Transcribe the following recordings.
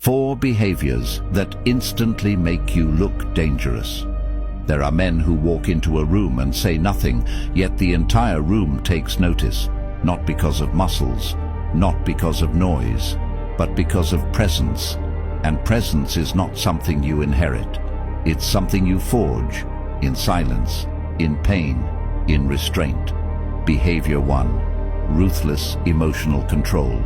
4 behaviors that instantly make you look dangerous. There are men who walk into a room and say nothing, yet the entire room takes notice, not because of muscles, not because of noise, but because of presence. And presence is not something you inherit. It's something you forge, in silence, in pain, in restraint. Behavior 1. Ruthless emotional control.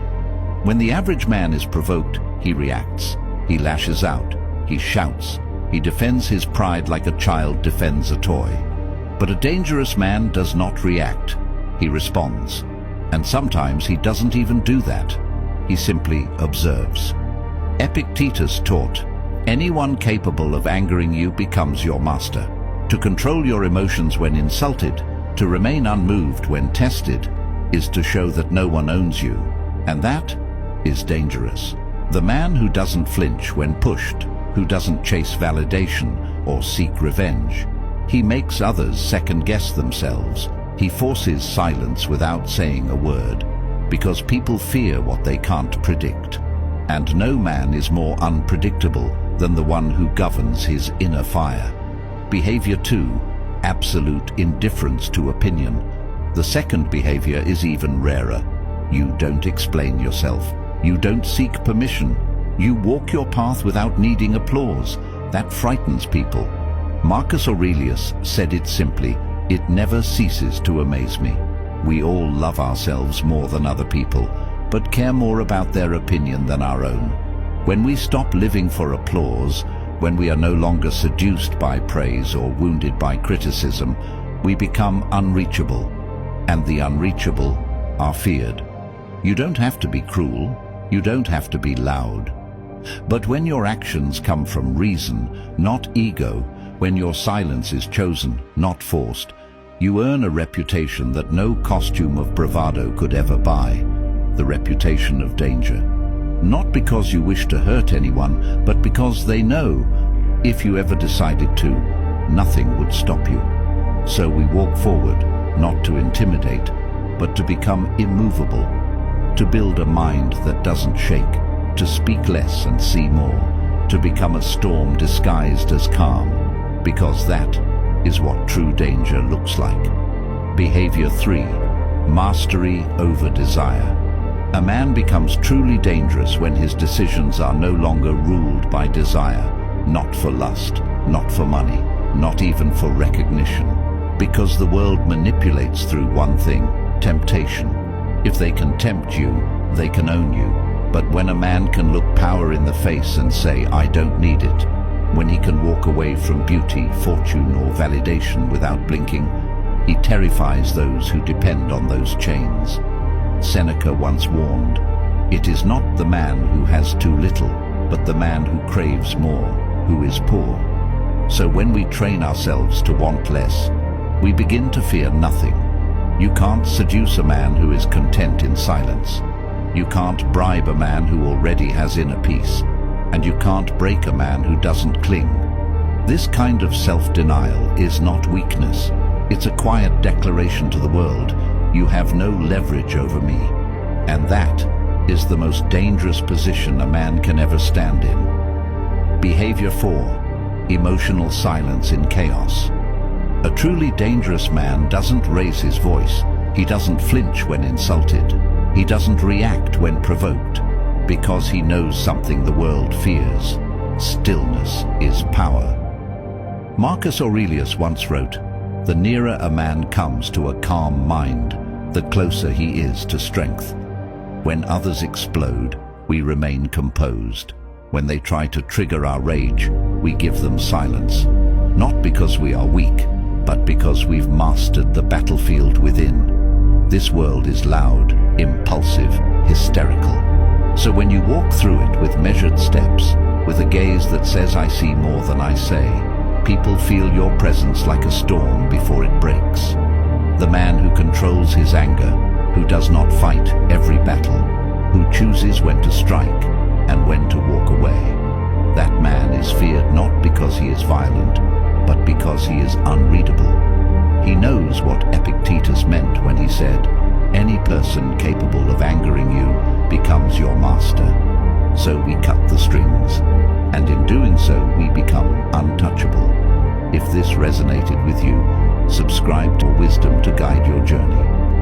When the average man is provoked, he reacts. He lashes out. He shouts. He defends his pride like a child defends a toy. But a dangerous man does not react. He responds. And sometimes he doesn't even do that. He simply observes. Epictetus taught, anyone capable of angering you becomes your master. To control your emotions when insulted, to remain unmoved when tested, is to show that no one owns you. And that is dangerous. The man who doesn't flinch when pushed, who doesn't chase validation or seek revenge. He makes others second-guess themselves. He forces silence without saying a word, because people fear what they can't predict. And no man is more unpredictable than the one who governs his inner fire. Behavior 2. Absolute indifference to opinion. The second behavior is even rarer. You don't explain yourself. You don't seek permission. You walk your path without needing applause. That frightens people. Marcus Aurelius said it simply, it never ceases to amaze me. We all love ourselves more than other people, but care more about their opinion than our own. When we stop living for applause, when we are no longer seduced by praise or wounded by criticism, we become unreachable, and the unreachable are feared. You don't have to be cruel, you don't have to be loud. But when your actions come from reason, not ego, when your silence is chosen, not forced, you earn a reputation that no costume of bravado could ever buy, the reputation of danger. Not because you wish to hurt anyone, but because they know, if you ever decided to, nothing would stop you. So we walk forward, not to intimidate, but to become immovable, to build a mind that doesn't shake, to speak less and see more, to become a storm disguised as calm, because that is what true danger looks like. Behavior 3. Mastery over desire. A man becomes truly dangerous when his decisions are no longer ruled by desire, not for lust, not for money, not even for recognition, because the world manipulates through one thing, temptation. If they can tempt you, they can own you. But when a man can look power in the face and say, I don't need it, when he can walk away from beauty, fortune, or validation without blinking, he terrifies those who depend on those chains. Seneca once warned, it is not the man who has too little, but the man who craves more, who is poor. So when we train ourselves to want less, we begin to fear nothing. You can't seduce a man who is content in silence. You can't bribe a man who already has inner peace. And you can't break a man who doesn't cling. This kind of self-denial is not weakness. It's a quiet declaration to the world, you have no leverage over me. And that is the most dangerous position a man can ever stand in. Behavior 4. Emotional silence in chaos. A truly dangerous man doesn't raise his voice. He doesn't flinch when insulted. He doesn't react when provoked, because he knows something the world fears. Stillness is power. Marcus Aurelius once wrote, the nearer a man comes to a calm mind, the closer he is to strength. When others explode, we remain composed. When they try to trigger our rage, we give them silence. Not because we are weak, but because we've mastered the battlefield within. This world is loud, impulsive, hysterical. So when you walk through it with measured steps, with a gaze that says I see more than I say, people feel your presence like a storm before it breaks. The man who controls his anger, who does not fight every battle, who chooses when to strike and when to walk away. That man is feared not because he is violent, but because he is unreadable. He knows what Epictetus meant when he said, any person capable of angering you becomes your master. so we cut the strings. And in doing so, we become untouchable. If this resonated with you, subscribe to Wisdom to guide your journey.